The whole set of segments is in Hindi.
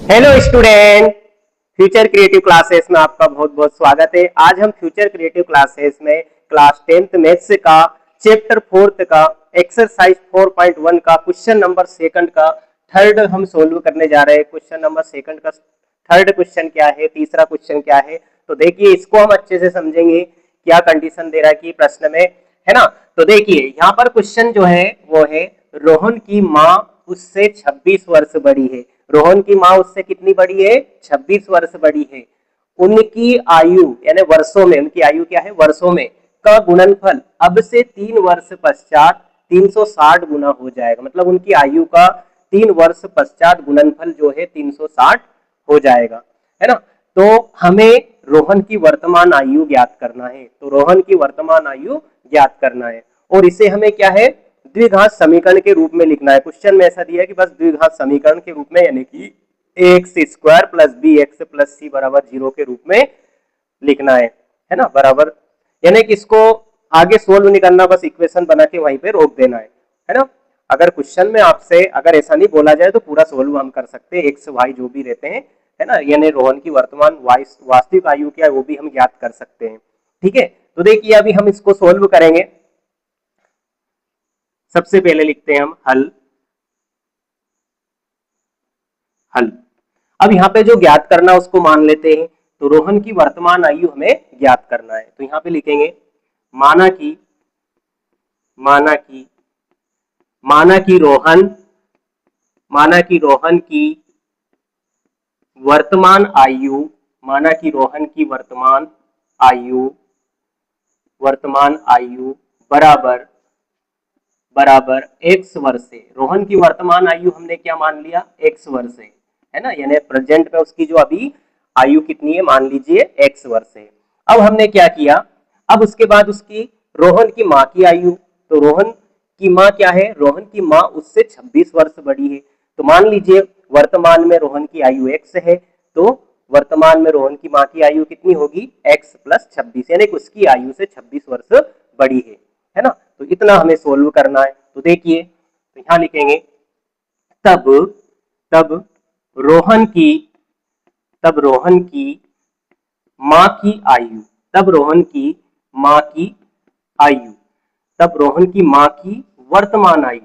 Hello student, future creative classes में आपका बहुत बहुत स्वागत है। आज हम फ्यूचर क्रिएटिव क्लासेस में क्लास 10th मैथ्स का चैप्टर 4 का एक्सरसाइज 4.1 का क्वेश्चन नंबर सेकंड का थर्ड हम सोल्व करने जा रहे हैं। क्वेश्चन नंबर सेकंड का थर्ड क्वेश्चन क्या है, तीसरा क्वेश्चन क्या है, तो देखिए इसको हम अच्छे से समझेंगे। क्या कंडीशन दे रहा है कि प्रश्न में, है ना। तो देखिए यहाँ पर क्वेश्चन जो है वो है रोहन की माँ उससे 26 वर्ष बड़ी है। रोहन की माँ उससे कितनी बड़ी है? 26 वर्ष बड़ी है। उनकी आयु यानी वर्षों में, उनकी आयु क्या है? वर्षों में का गुणनफल अब से 3 वर्ष पश्चात 360 गुना हो जाएगा। मतलब उनकी आयु का 3 वर्ष पश्चात गुणनफल जो है 360 हो जाएगा, है ना। तो हमें रोहन की वर्तमान आयु ज्ञात करना है। तो रोहन की वर्तमान आयु ज्ञात करना है और इसे हमें क्या है? द्विघात समीकरण के रूप में लिखना है। क्वेश्चन में ऐसा दिया है कि बस द्विघात समीकरण के रूप में, यानी कि x square plus b x plus c बराबर 0 के रूप में लिखना है ना। बराबर यानी कि इसको आगे सोल्व नहीं करना, बस इक्वेशन बना के वहीं पे रोक देना है ना। अगर क्वेश्चन में आपसे अगर ऐसा नहीं बोला जाए तो पूरा सोल्व हम कर सकते हैं, एक्स वाई जो भी रहते हैं, है ना। यानी रोहन की वर्तमान वास्तविक आयु क्या है वो भी हम ज्ञात कर सकते हैं। ठीक है, तो देखिए अभी हम इसको सोल्व करेंगे। सबसे पहले लिखते हैं हम हल। हल अब यहाँ पे जो ज्ञात करना उसको मान लेते हैं। तो रोहन की वर्तमान आयु हमें ज्ञात करना है, तो यहाँ पे लिखेंगे माना कि माना कि माना कि रोहन माना कि रोहन की वर्तमान आयु माना कि रोहन की वर्तमान आयु बराबर बराबर एक्स वर्ष है। रोहन की वर्तमान आयु हमने क्या मान लिया? एक्स वर्ष है ना। यानी प्रेजेंट में उसकी जो अभी आयु कितनी है मान लीजिए एक्स वर्ष है। अब हमने क्या किया, अब उसके बाद उसकी रोहन की माँ की आयु, तो रोहन की माँ क्या है? रोहन की माँ उससे 26 वर्ष बड़ी है। तो मान लीजिए वर्तमान में रोहन की आयु एक्स है, तो वर्तमान में रोहन की माँ की आयु कितनी होगी? एक्स प्लस 26, यानी उसकी आयु से 26 वर्ष बड़ी है ना। तो इतना हमें सोल्व करना है। तो देखिए, तो यहां लिखेंगे तब तब रोहन की तब रोहन की माँ की आयु तब रोहन की माँ की आयु तब रोहन की माँ की वर्तमान आयु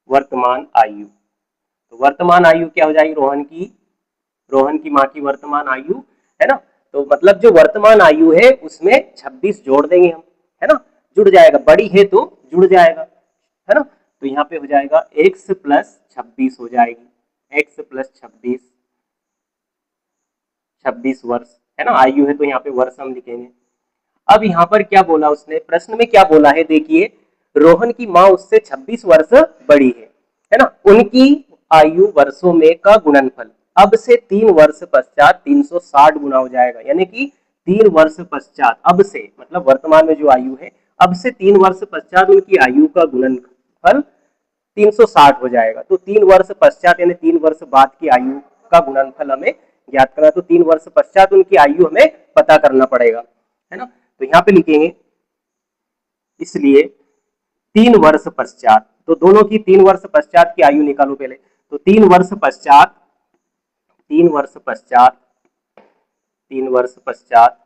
वर्तमान आयु तो वर्तमान आयु क्या हो जाएगी? रोहन की माँ की वर्तमान आयु, है ना। तो मतलब जो वर्तमान आयु है उसमें 26 जोड़ देंगे हम, है ना। जुड़ जाएगा, बड़ी है तो जुड़ जाएगा, है ना। तो यहाँ पे हो जाएगा x प्लस 26 हो जाएगी, x प्लस 26 वर्ष, है ना। आयु है तो यहाँ पे वर्ष हम लिखेंगे। अब यहाँ पर क्या बोला उसने, प्रश्न में क्या बोला है देखिए, रोहन की माँ उससे 26 वर्ष बड़ी है ना। उनकी आयु वर्षों में का गुणनफल अब से 3 वर्ष पश्चात 360 गुना हो जाएगा। यानी कि 3 वर्ष पश्चात, अब से मतलब वर्तमान में जो आयु है, अब से 3 वर्ष पश्चात उनकी आयु का गुणनफल 360 हो जाएगा। तो 3 वर्ष पश्चात यानी 3 वर्ष बाद की आयु का गुणनफल हमें ज्ञात करना, तो 3 वर्ष पश्चात उनकी आयु हमें पता करना पड़ेगा, है ना। तो यहाँ पे लिखेंगे इसलिए 3 वर्ष पश्चात, तो दोनों की 3 वर्ष पश्चात की आयु निकालो पहले। तो 3 वर्ष पश्चात 3 वर्ष पश्चात 3 वर्ष पश्चात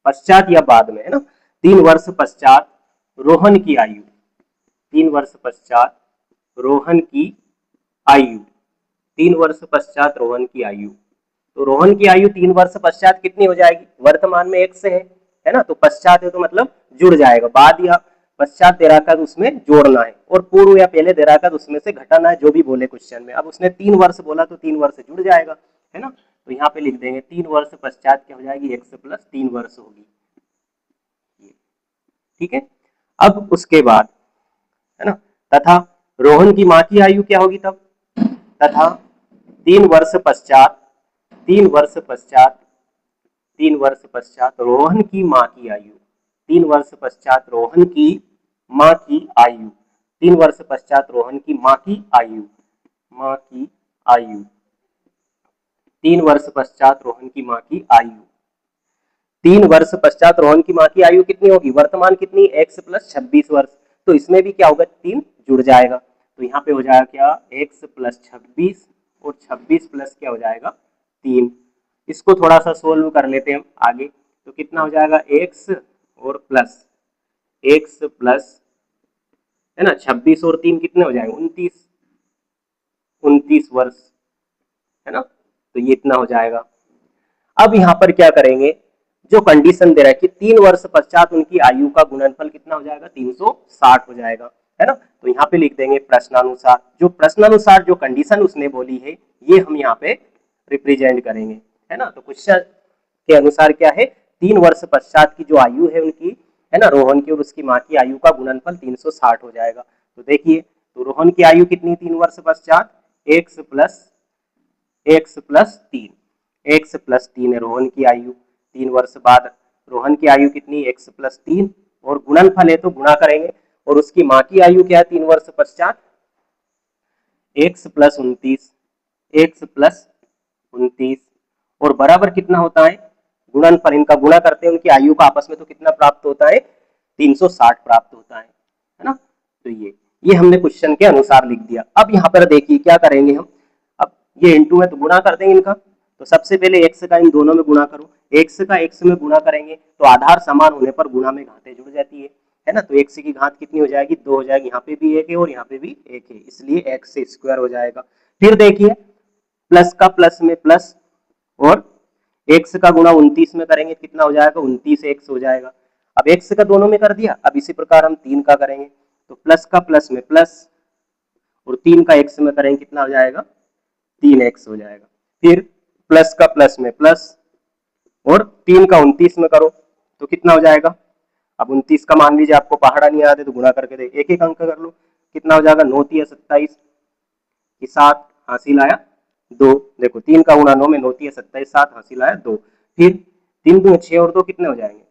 पश्चात या बाद में, है ना। 3 वर्ष पश्चात रोहन की आयु 3 वर्ष पश्चात रोहन की आयु 3 वर्ष पश्चात रोहन की आयु, तो रोहन की आयु 3 वर्ष पश्चात कितनी हो जाएगी? वर्तमान में एक से है ना। तो पश्चात है तो मतलब जुड़ जाएगा, बाद या पश्चात दे रखा तो उसमें जोड़ना है, और पूर्व या पहले दे रखा तो उसमें से घटाना है, जो भी बोले क्वेश्चन में। अब उसने 3 वर्ष बोला तो 3 वर्ष जुड़ जाएगा, है ना। तो यहाँ पे लिख देंगे 3 वर्ष पश्चात क्या हो जाएगी? एक्स प्लस 3 वर्ष होगी, ठीक है। अब उसके बाद, है ना, तथा रोहन की माँ की आयु क्या होगी तब? तथा 3 वर्ष पश्चात 3 वर्ष पश्चात 3 वर्ष पश्चात रोहन की माँ की आयु 3 वर्ष पश्चात रोहन की माँ की आयु 3 वर्ष पश्चात रोहन की माँ की आयु 3 वर्ष पश्चात रोहन की माँ की आयु 3 वर्ष पश्चात रोहन की माँ की आयु कितनी होगी? वर्तमान कितनी? x प्लस 26 वर्ष, तो इसमें भी क्या होगा? 3 जुड़ जाएगा। तो तो यहाँ पे हो जाएगा क्या, x प्लस 26 और 26 प्लस क्या हो जाएगा 3। इसको थोड़ा सा सोल्व कर लेते हैं हम आगे, तो कितना हो जाएगा x और प्लस x प्लस है ना 26 और 3 कितने हो जाएंगे 29 वर्ष है ना, तो ये इतना हो जाएगा। अब यहाँ पर क्या करेंगे, जो कंडीशन दे रहा है कि 3 वर्ष पश्चात उनकी आयु का गुणनफल कितना हो जाएगा 360 हो जाएगा है ना, तो यहाँ पे लिख देंगे प्रश्नानुसार, जो प्रश्नानुसार जो कंडीशन उसने बोली है ये हम यहाँ पे रिप्रेजेंट करेंगे है ना। तो क्वेश्चन के अनुसार क्या है, 3 वर्ष पश्चात की जो आयु है उनकी है ना, रोहन की और उसकी माँ की आयु का गुणनफल 360 हो जाएगा। तो देखिए, तो रोहन की आयु कितनी 3 वर्ष पश्चात, x प्लस 3, x प्लस 3 है रोहन की आयु, 3 वर्ष बाद रोहन की आयु कितनी x प्लस 3, और गुणनफल है तो गुणा करेंगे, और उसकी माँ की आयु क्या है 3 वर्ष पश्चात, x प्लस 29, x प्लस 29, और बराबर कितना होता है गुणनफल, इनका गुणा करते हैं उनकी आयु का आपस में, तो कितना प्राप्त होता है 360 प्राप्त होता है ना। तो ये हमने क्वेश्चन के अनुसार लिख दिया। अब यहाँ पर देखिए क्या करेंगे हम, अब ये इनटू है तो गुणा कर देंगे इनका, तो सबसे पहले x का इन दोनों में गुणा करो, x का x में गुणा करेंगे तो आधार समान होने पर गुणा में घातें जुड़ जाती है ना, तो x की घात कितनी हो जाएगी 2 हो जाएगी, यहाँ पे भी 1 है और यहाँ पे भी 1 है, इसलिए x स्क्वायर हो जाएगा। फिर देखिए प्लस का प्लस में प्लस, और x का गुणा 29 में करेंगे कितना हो जाएगा 29x हो जाएगा। अब x का दोनों में कर दिया, अब इसी प्रकार हम 3 का करेंगे, तो प्लस का प्लस में प्लस और 3 का x में करेंगे कितना हो जाएगा 3x हो जाएगा। फिर प्लस का प्लस में प्लस और 3 का 29 में करो तो कितना हो जाएगा, अब 29 का मान लीजिए आपको पहाड़ा नहीं आते तो गुणा करके दे, एक एक अंक कर लो, कितना हो जाएगा 9 3 27 की 7 हासिल आया 2, देखो 3 का गुणा 9 में 9 3 27 7 हासिल आया 2, फिर 3 दूने 6 और 2 कितने हो जाएंगे,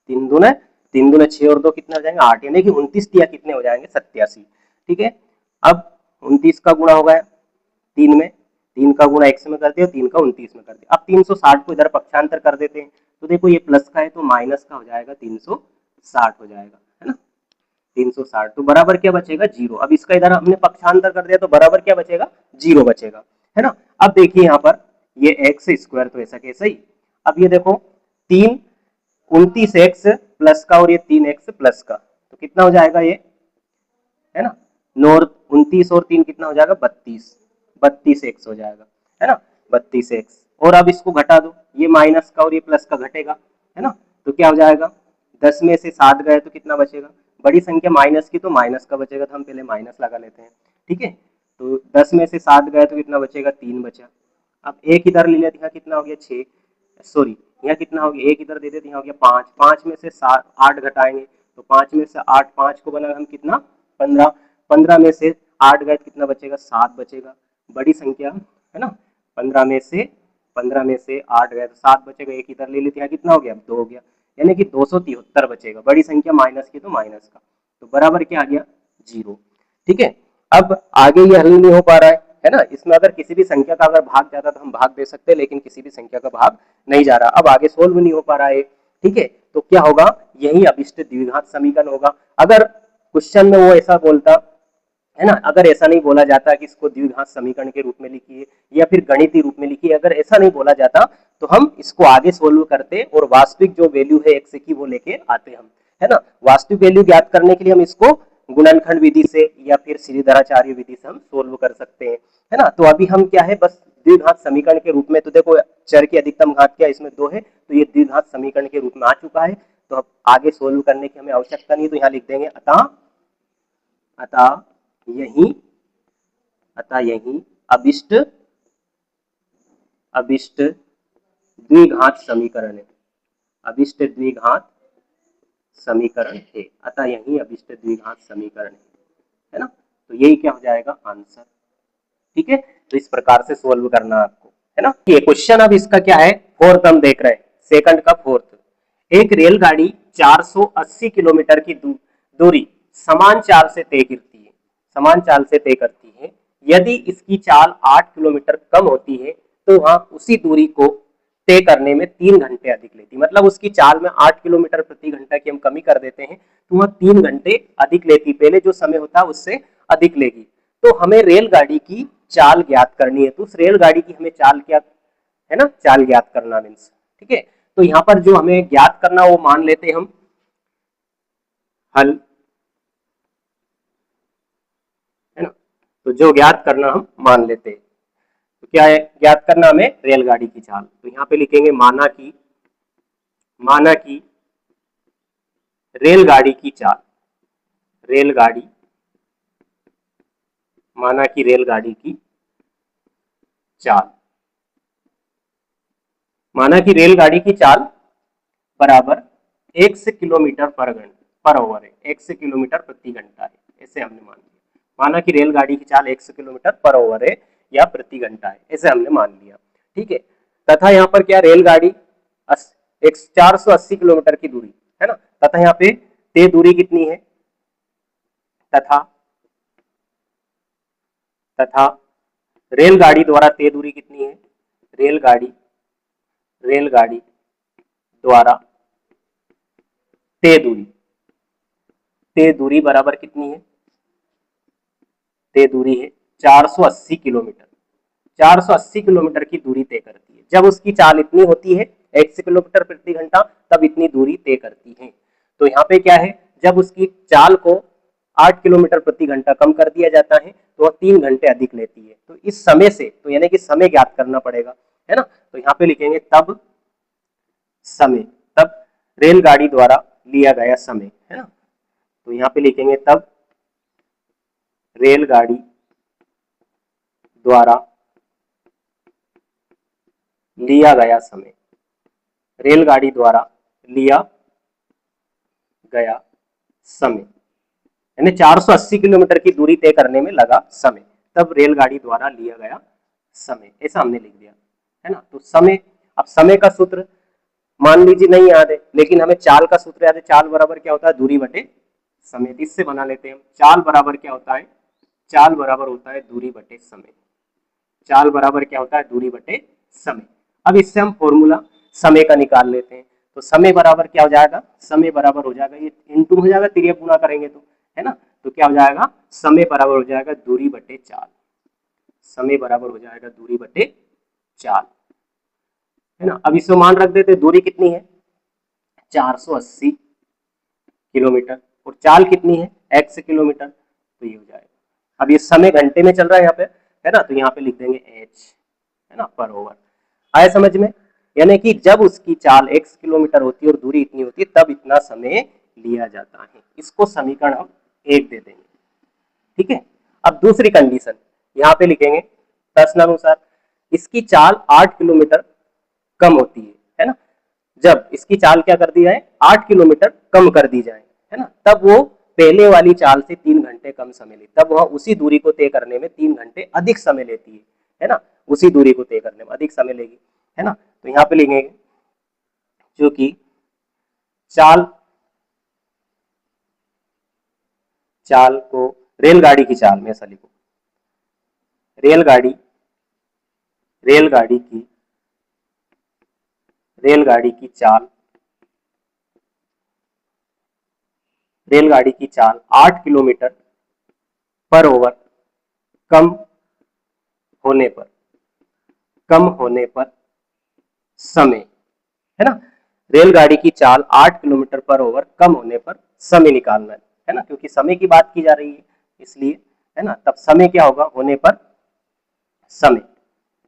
3 दूने 6 और 2 कितने हो जाएंगे 8, यानी कि 29 दिया कितने हो जाएंगे 87। ठीक है, अब 29 का गुणा हो गया 3 में, 3 का गुणा x में कर दिया, 3 का 29 में कर दिया। अब 360 को इधर पक्षांतर कर देते हैं, तो देखो ये प्लस का है तो माइनस का हो जाएगा 360 हो जाएगा है ना, 360, तो बराबर क्या बचेगा 0। अब इसका इधर हमने पक्षांतर कर दिया तो बराबर क्या बचेगा 0 बचेगा है ना। अब देखिए यहाँ पर ये x स्क्वायर तो ऐसा कैसे ही, अब ये देखो 3 29x प्लस का और ये 3x प्लस का, तो कितना हो जाएगा ये है ना, 29 और 3 कितना हो जाएगा 32x हो जाएगा है ना, 32x, और अब इसको घटा दो, ये माइनस का और ये प्लस का घटेगा है ना, तो क्या हो जाएगा 10 में से 7 गए तो कितना बचेगा, बड़ी संख्या माइनस की तो माइनस का बचेगा, तो हम पहले माइनस लगा लेते हैं। ठीक है, तो 10 में से 7 गए तो कितना बचेगा 3 बचा। अब एक इधर ले लेते हैं, कितना हो गया 6, सॉरी यहाँ कितना हो गया, एक इधर दे देते हैं, हो गया 5, 5 में से 8 घटाएंगे तो 5 में से 8, 5 को बना हम कितना 15, 15 में से 8 गए कितना बचेगा 7 बचेगा, बड़ी संख्या है ना, 15 में से 8 गए तो 7 बचेगा, एक इधर ले लेते हैं, कितना हो गया 2 हो गया, यानी कि 273 बचेगा, बड़ी संख्या माइनस की तो माइनस का, तो बराबर क्या आ गया 0। ठीक है, अब आगे ये हल नहीं हो पा रहा है ना, इसमें अगर किसी भी संख्या का अगर भाग जाता तो हम भाग दे सकते हैं, लेकिन किसी भी संख्या का भाग नहीं जा रहा, अब आगे सोल्व नहीं हो पा रहा है। ठीक है, तो क्या होगा, यही अभिष्ट द्विघात समीकरण होगा। अगर क्वेश्चन में वो ऐसा बोलता है ना, अगर ऐसा नहीं बोला जाता कि इसको द्विघात समीकरण के रूप में लिखिए या फिर गणितीय रूप में लिखिए, अगर ऐसा नहीं बोला जाता तो हम इसको आगे सोल्व करते और वास्तविक जो वैल्यू है x की वो लेके आते हम है ना। वास्तविक वैल्यू ज्ञात करने के लिए हम इसको गुणनखंड विधि से या फिर श्रीधराचार्य विधि से हम सोल्व कर सकते हैं है ना। तो अभी हम क्या है, बस द्विघात समीकरण के रूप में, तो देखो चर की अधिकतम घात क्या इसमें 2 है, तो ये द्विघात समीकरण के रूप में आ चुका है, तो अब आगे सोल्व करने की हमें आवश्यकता नहीं, तो यहाँ लिख देंगे अतः यही अभिष्ट द्विघात समीकरण है, अभिष्ट द्विघात समीकरण है, अतः यही अभिष्ट द्विघात समीकरण है ना। तो यही क्या हो जाएगा आंसर। ठीक है, तो इस प्रकार से सोल्व करना आपको है ना। ये क्वेश्चन अब इसका क्या है, फोर्थ हम देख रहे हैं, सेकंड का फोर्थ। एक रेलगाड़ी 480 किलोमीटर की दूरी समान चाल से तय करती है, यदि इसकी चाल 8 किलोमीटर कम होती है तो वहां उसी दूरी को तय करने में 3 घंटे अधिक लेती। मतलब उसकी चाल में 8 किलोमीटर प्रति घंटा की हम कमी कर देते हैं तो वह 3 घंटे अधिक लेती, पहले जो समय होता है उससे अधिक लेगी। तो हमें रेलगाड़ी की चाल ज्ञात करनी है, तो उस रेलगाड़ी की हमें चाल क्या है ना, चाल ज्ञात करना मीन्स, ठीक है। तो यहाँ पर जो हमें ज्ञात करना वो मान लेते हैं हम हल, है ना। तो जो ज्ञात करना हम मान लेते हैं, तो क्या है ज्ञात करना हमें रेलगाड़ी की चाल। तो यहाँ पे लिखेंगे माना की रेलगाड़ी की चाल, रेलगाड़ी माना की रेलगाड़ी की चाल, माना कि रेलगाड़ी की चाल बराबर x किलोमीटर पर ओवर है, x किलोमीटर प्रति घंटा है, ऐसे हमने मान लिया। माना कि रेलगाड़ी की चाल x किलोमीटर पर ओवर है या प्रति घंटा है, ऐसे हमने मान लिया, ठीक है। तथा यहाँ पर क्या रेलगाड़ी 480 किलोमीटर की दूरी है ना, तथा यहाँ पे तय दूरी कितनी है, तथा रेलगाड़ी द्वारा तय दूरी कितनी है, रेलगाड़ी द्वारा तय दूरी बराबर कितनी है, तय दूरी है 480 किलोमीटर। 480 किलोमीटर की दूरी तय करती है। जब उसकी चाल इतनी होती है x किलोमीटर प्रति घंटा, तब इतनी दूरी तय करती है। तो यहाँ पे क्या है, जब उसकी चाल को 8 किलोमीटर प्रति घंटा कम कर दिया जाता है तो वह 3 घंटे अधिक लेती है। तो इस समय से, तो यानी कि समय ज्ञात करना पड़ेगा, है ना। तो यहाँ पे लिखेंगे तब रेलगाड़ी द्वारा लिया गया समय, है ना। तो यहाँ पे लिखेंगे तब रेलगाड़ी द्वारा लिया गया समय, रेलगाड़ी द्वारा लिया गया समय, यानी 480 किलोमीटर की दूरी तय करने में लगा समय, तब रेलगाड़ी द्वारा लिया गया समय, ऐसा हमने लिख दिया, है ना। तो समय, अब समय का सूत्र मान लीजिए नहीं याद है, लेकिन हमें चाल का सूत्र याद है। चाल बराबर क्या होता है, दूरी बटे समय। इससे बना लेते हैं हम, चाल बराबर क्या होता है, चाल बराबर होता है दूरी बटे समय। चाल बराबर क्या होता है, दूरी बटे समय। अब इससे हम फॉर्मूला समय का निकाल लेते हैं। तो समय बराबर क्या हो जाएगा, समय बराबर हो जाएगा, ये इंटू हो जाएगा, तिरिया गुना करेंगे तो, है ना। तो क्या हो जाएगा, समय बराबर हो जाएगा दूरी बटे चाल, समय बराबर हो जाएगा दूरी बटे चाल, है ना। अब इसमें मान रख देते, दूरी कितनी है 480 किलोमीटर और चाल कितनी है x किलोमीटर, तो ये हो जाएगा। अब ये समय घंटे में चल रहा है यहाँ पे, है ना, तो यहाँ पे लिख देंगे h, है ना, पर ओवर। आया समझ में, यानी कि जब उसकी चाल x किलोमीटर होती है और दूरी इतनी होती है तब इतना समय लिया जाता है। इसको समीकरण हम 1 दे देंगे, ठीक है। अब दूसरी कंडीशन यहाँ पे लिखेंगे, प्रश्नानुसार इसकी चाल 8 किलोमीटर कम होती है ना। जब इसकी चाल क्या कर दी जाए, 8 किलोमीटर कम कर दी जाए, है ना, तब वो पहले वाली चाल से 3 घंटे कम समय लेती, तब वह उसी दूरी को तय करने में 3 घंटे अधिक समय लेती है ना, उसी दूरी को तय करने में अधिक समय लेगी, है ना। तो यहाँ पे लिखेंगे जो कि चाल को रेलगाड़ी की चाल में ऐसा लिखो, रेलगाड़ी की चाल, रेलगाड़ी की चाल 8 किलोमीटर पर ओवर कम होने पर समय, है ना। रेलगाड़ी की चाल 8 किलोमीटर पर ओवर कम होने पर समय निकालना है ना, क्योंकि समय की बात की जा रही है इसलिए, है ना। तब समय क्या होगा, होने पर समय।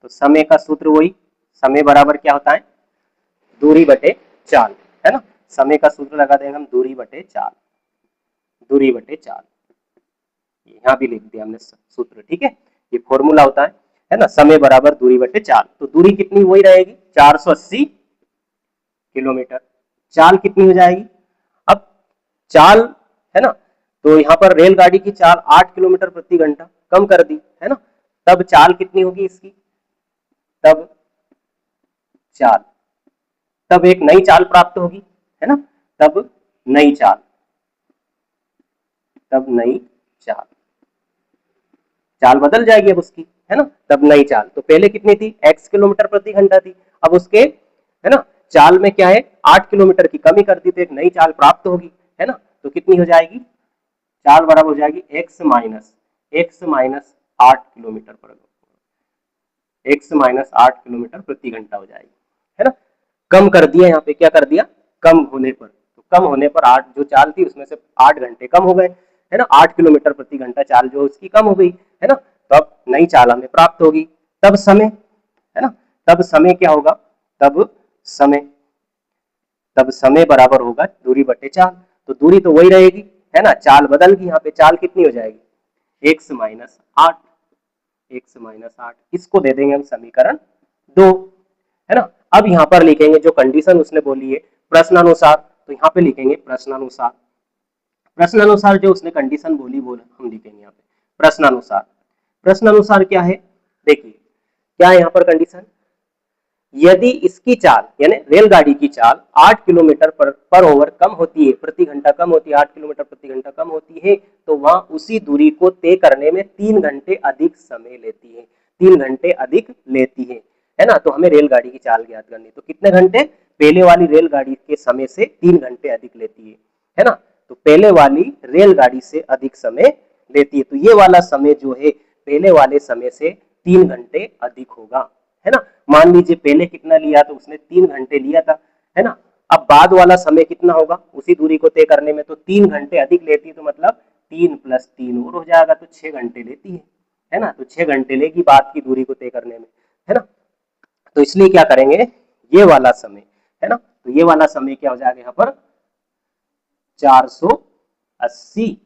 तो समय का सूत्र वही, समय बराबर क्या होता है, दूरी बटे चाल, है ना। समय का सूत्र लगा देंगे हम, दूरी बटे चाल, दूरी बटे चाल, यहाँ भी लिख दिया हमने सूत्र, ठीक है। ये फॉर्मूला होता है ना, समय बराबर दूरी बटे चाल। तो दूरी कितनी वही रहेगी 480 किलोमीटर, चाल कितनी हो जाएगी, अब चाल, है ना, तो यहाँ पर रेलगाड़ी की चाल 8 किलोमीटर प्रति घंटा कम कर दी, है ना, तब चाल कितनी होगी इसकी, तब एक नई चाल प्राप्त होगी, है ना। तब नई चाल, चाल बदल जाएगी अब उसकी, है ना, तब नई चाल। तो पहले कितनी थी, x किलोमीटर प्रति घंटा थी, अब उसके है ना। चाल में क्या है, 8 किलोमीटर की कमी कर दी तो एक नई चाल प्राप्त होगी, है ना। तो कितनी हो जाएगी, चाल बराबर हो जाएगी x माइनस 8 किलोमीटर पर प्रति घंटा हो जाएगी, है ना। कम कर दिया, यहाँ पे क्या कर दिया, कम होने पर, तो कम होने पर 8 जो चाल थी उसमें से 8 घंटे कम हो गए, है ना। 8 किलोमीटर प्रति घंटा चाल जो उसकी कम हो गई, है ना। तो अब नई चाल हमें प्राप्त होगी। तब समय, है ना, तब समय क्या होगा, तब समय तब समय बराबर होगा दूरी बटे चाल। तो दूरी तो वही रहेगी, है ना, चाल बदल गई, यहाँ पे चाल कितनी हो जाएगी, x माइनस 8, इसको दे देंगे हम समीकरण 2, है ना। अब यहाँ पर लिखेंगे जो कंडीशन उसने बोली है प्रश्नानुसार, तो यहाँ पे लिखेंगे प्रश्नानुसार जो उसने कंडीशन बोली वो हम लिखेंगे यहाँ पे प्रश्नानुसार क्या है, देखिए क्या है यहाँ पर कंडीशन, यदि इसकी चाल यानी रेलगाड़ी की चाल 8 किलोमीटर पर ओवर कम होती है, प्रति घंटा कम होती है, 8 किलोमीटर प्रति घंटा कम होती है, तो वहां उसी दूरी को तय करने में 3 घंटे अधिक समय लेती है, 3 घंटे अधिक लेती है ना। तो हमें रेलगाड़ी की चाल ज्ञात करनी, तो कितने घंटे, पहले वाली रेलगाड़ी के समय से 3 घंटे अधिक लेती है ना। तो पहले वाली रेलगाड़ी से अधिक समय लेती है, तो ये वाला समय जो है पहले वाले समय से 3 घंटे अधिक होगा, है ना। मान लीजिए पहले कितना लिया, तो उसने 3 घंटे लिया था, है ना। अब बाद वाला समय कितना होगा उसी दूरी को तय करने में, तो 3 घंटे अधिक लेती है, तो मतलब 3 + 3 और हो जाएगा, तो 6 घंटे लेती है ना। तो 6 घंटे लेगी बाद की दूरी को तय करने में, है ना। तो इसलिए क्या करेंगे, ये वाला समय, है ना, तो ये वाला समय क्या हो जाएगा यहाँ पर 480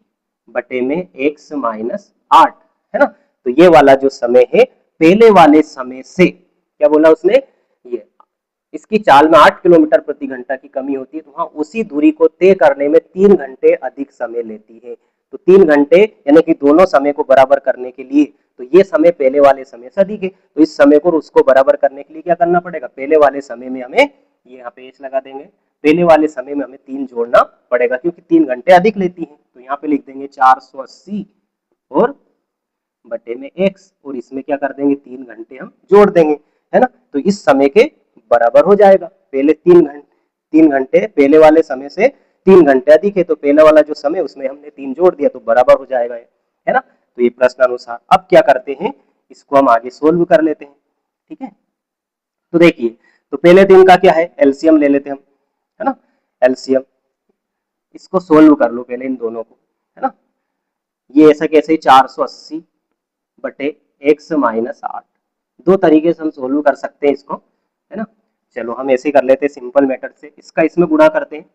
बटे में x माइनस 8, है ना। तो ये वाला जो समय है पहले वाले समय से, क्या बोला उसने, ये इसकी चाल में 8 किलोमीटर प्रति घंटा की कमी होती है, तो वहां उसी दूरी को तय करने में 3 घंटे अधिक समय लेती है। तो 3 घंटे यानी कि दोनों समय को बराबर करने के लिए, तो ये समय पहले वाले समय से अधिक है, तो इस समय को उसको बराबर करने के लिए क्या करना पड़ेगा, पहले वाले समय में हमें ये यहाँ पे एच लगा देंगे, पहले वाले समय में हमें 3 जोड़ना पड़ेगा क्योंकि 3 घंटे अधिक लेती है। तो यहाँ पे लिख देंगे 480 और बटे में x, और इसमें क्या कर देंगे 3 घंटे हम जोड़ देंगे, है ना। तो इस समय के बराबर हो जाएगा, पहले 3 घंटे पहले वाले समय से 3 घंटे अधिक है, तो पहले वाला जो समय उसमें हमने 3 जोड़ दिया तो बराबर हो जाएगा, है ना। तो ये प्रश्नानुसार। अब क्या करते हैं, इसको हम आगे सोल्व कर लेते हैं, ठीक है। तो देखिए, तो पहले दिन का क्या है, एलसीएम ले लेते हैं हम, है ना, एलसीएम, इसको सोल्व कर लो पहले इन दोनों को, है ना। ये ऐसा कैसे 480 बटे x माइनस 8, दो तरीके से हम सोल्व कर सकते हैं इसको, है ना। चलो हम ऐसे कर लेते हैं सिंपल मेथड से, इसका इसमें गुणा करते हैं,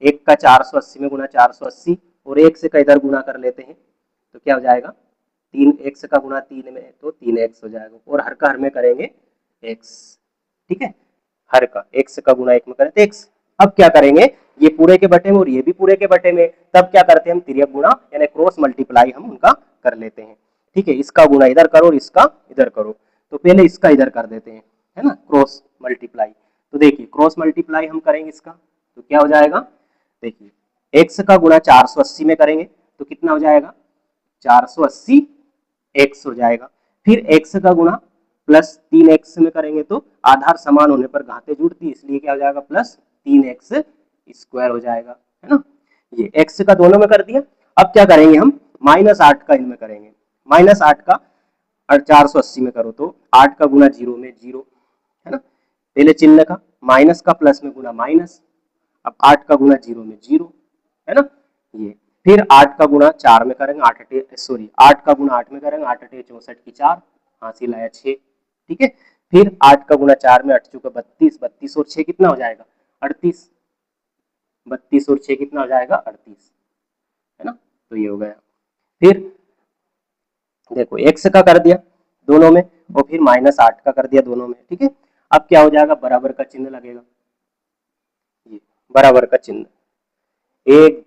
एक का 480 में गुणा 480 और एक से का इधर गुणा कर लेते हैं, तो क्या हो जाएगा 3x का गुणा 3 में तो 3x हो जाएगा, और हर का हर में करेंगे x, ठीक है, हर का x का गुणा 1 में करें तो x। अब क्या करेंगे, ये पूरे के बटे में और ये भी पूरे के बटे में, तब क्या करते हैं हम तिर्यक गुणा यानी क्रॉस मल्टीप्लाई हम उनका कर लेते हैं, ठीक है। इसका गुणा इधर करो और इसका इधर करो, तो पहले इसका इधर कर देते हैं, है ना, क्रॉस मल्टीप्लाई। तो देखिए क्रॉस मल्टीप्लाई हम करेंगे इसका, तो क्या हो जाएगा, देखिए x का गुणा 480 में करेंगे तो कितना हो जाएगा 480 x हो जाएगा, फिर x का गुणा प्लस 3x में करेंगे तो आधार समान होने पर घातें जुड़ती है, इसलिए क्या हो जाएगा प्लस 3x स्क्वायर हो जाएगा, है ना। ये x का दोनों में कर दिया। अब क्या करेंगे हम माइनस 8 का इनमें करेंगे, माइनस 8 का 480 में करो तो 8 का गुणा 0 में 0, है ना, पहले चिन्ह का माइनस का प्लस में गुणा माइनस, अब 8 का गुणा 0 में 0, है ना, ये फिर 8 का गुणा 4 में करेंगे 8 का गुणा 8 में करेंगे 8 8 64 की 4, हासिल आया 6, ठीक है। फिर 8 का गुणा 4 में 8 चुका 32, 32 और 6 कितना हो जाएगा 38, 32 और 6 कितना हो जाएगा 38, है ना। तो ये हो गया। फिर देखो x का कर दिया दोनों में और फिर माइनस 8 का कर दिया दोनों में, ठीक है। अब क्या हो जाएगा, बराबर का चिन्ह लगेगा, ये बराबर का चिन्ह, एक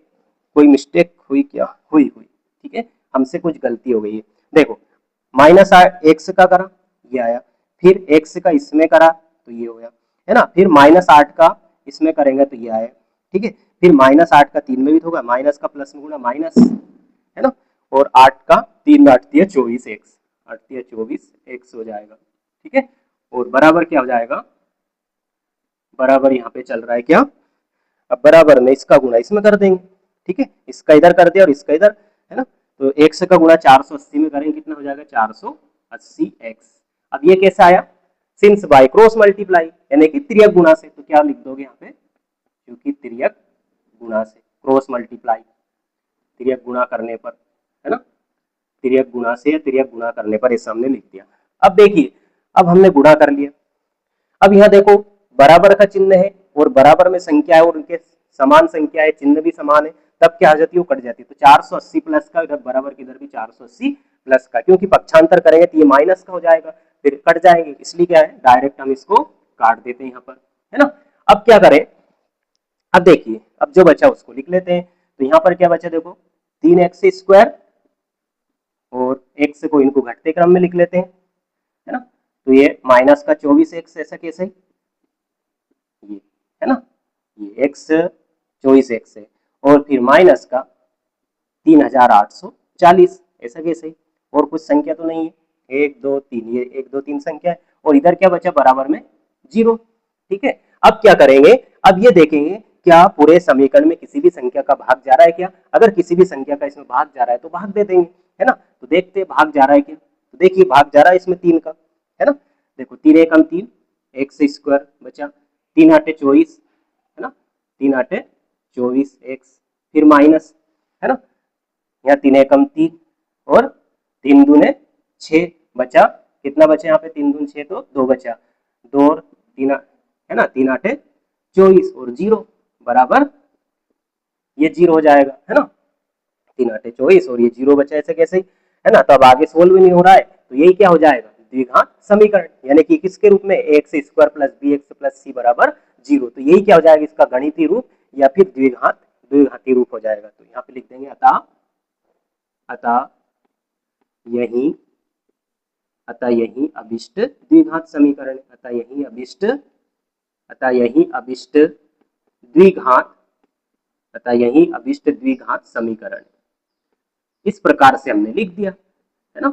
कोई मिस्टेक हुई क्या, हुई, ठीक है, हमसे कुछ गलती हो गई है। देखो माइनस x का करा ये आया, फिर x का इसमें करा तो ये हो गया, है ना, फिर माइनस 8 का इसमें करेंगे तो ये आया, ठीक है। फिर माइनस 8 का 3 में भी तो होगा, माइनस का प्लस में गुणा माइनस, है ना, और 8 का 3 में 8 दिया 24x हो जाएगा, ठीक है। और बराबर क्या हो जाएगा बराबर यहाँ पे चल रहा है क्या, अब बराबर में इसका गुणा इसमें कर देंगे, ठीक है, इसका इधर कर दिया और इसका इधर, है ना, तो x का गुणा 480 में करेंगे कितना हो जाएगा 480x। अब ये कैसा आया, सिंस बाय क्रॉस मल्टीप्लाई यानी कि तिर्यक गुणा से, तो क्या लिख दोगे यहाँ पे, क्योंकि तिर्यक गुणा से क्रॉस मल्टीप्लाई, तिर्यक गुणा करने पर, है ना, तिर्यक गुणा से या तिर्यक गुणा करने पर, इस हमने लिख दिया। अब देखिए, अब हमने गुणा कर लिया, अब यहाँ देखो बराबर का चिन्ह है और बराबर में संख्या है और उनके समान संख्या है, चिन्ह भी समान है, तब क्या आ जाती है, वो कट जाती है। तो 480 प्लस का इधर बराबर की इधर भी 480 प्लस का, क्योंकि पक्षांतर करेंगे तो ये माइनस का हो जाएगा, फिर कट जाएंगे, इसलिए क्या है डायरेक्ट हम इसको काट देते हैं यहाँ पर, है ना। अब क्या करें, अब देखिए, अब जो बचा उसको लिख लेते हैं। तो यहाँ पर क्या बचा देखो, 3x² और x को इनको घटते क्रम में लिख लेते हैं, है ना। तो ये माइनस का 24x ऐसा कैसे, ये है ना, ये x 24x है और फिर माइनस का 3840 ऐसा कैसे, और कुछ संख्या तो नहीं है, 1 2 3, ये 1 2 3 संख्या है और इधर क्या बचा बराबर में 0, ठीक है। अब क्या करेंगे, अब ये देखेंगे क्या पूरे समीकरण में किसी भी संख्या का भाग जा रहा है क्या, अगर किसी भी संख्या का इसमें भाग जा रहा है तो भाग दे देंगे, है ना। तो देखते हैं भाग जा रहा है क्या, तो देखिए भाग जा रहा है इसमें 3 का, है ना, देखो 3 एकम 3, x² बचा, 3 8 24, है ना, 3 8 24x, फिर माइनस, है ना, यहाँ 3 एकम 3 और 3 दूने 6 बचा, कितना बचा यहाँ पे 3 दून 6 तो 2 बचा, 2 और 3, है ना, 3 8 24 और 0 बराबर ये 0 हो जाएगा, है ना, 3 8 24 और ये 0 बचा, ऐसे कैसे, है ना। तो अब आगे सोल्व नहीं हो रहा है, तो यही क्या हो जाएगा द्विघात समीकरण, यानी कि किसके रूप में ax² plus bx plus c बराबर 0, तो यही क्या हो जाएगा इसका गणितीय रूप या फिर द्विघाती रूप हो जाएगा। तो यहाँ पे लिख देंगे अतः यही अभिष्ट द्विघात समीकरण, अतः यही अभिष्ट द्विघात समीकरण, इस प्रकार से हमने लिख दिया, है ना।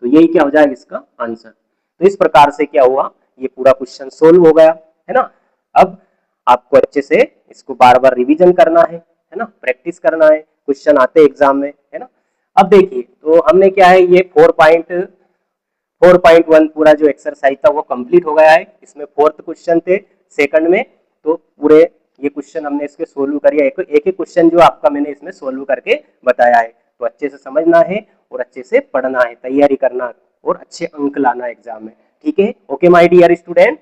तो यही क्या हो जाएगा इसका आंसर। तो इस प्रकार से क्या हुआ, ये पूरा क्वेश्चन सोल्व हो गया, है ना। अब आपको अच्छे से इसको बार बार रिवीजन करना है ना, प्रैक्टिस करना है, क्वेश्चन आते हैं एग्जाम में, है ना। अब देखिए, तो हमने क्या है ये 4.1 पूरा जो एक्सरसाइज था वो कंप्लीट हो गया है, इसमें 4th क्वेश्चन थे सेकंड में, तो पूरे ये क्वेश्चन हमने इसके सोल्व करिए, एक एक क्वेश्चन जो आपका मैंने इसमें सोल्व करके बताया है, तो अच्छे से समझना है और अच्छे से पढ़ना है, तैयारी करना और अच्छे अंक लाना एग्जाम में, ठीक है। Okay my dear student.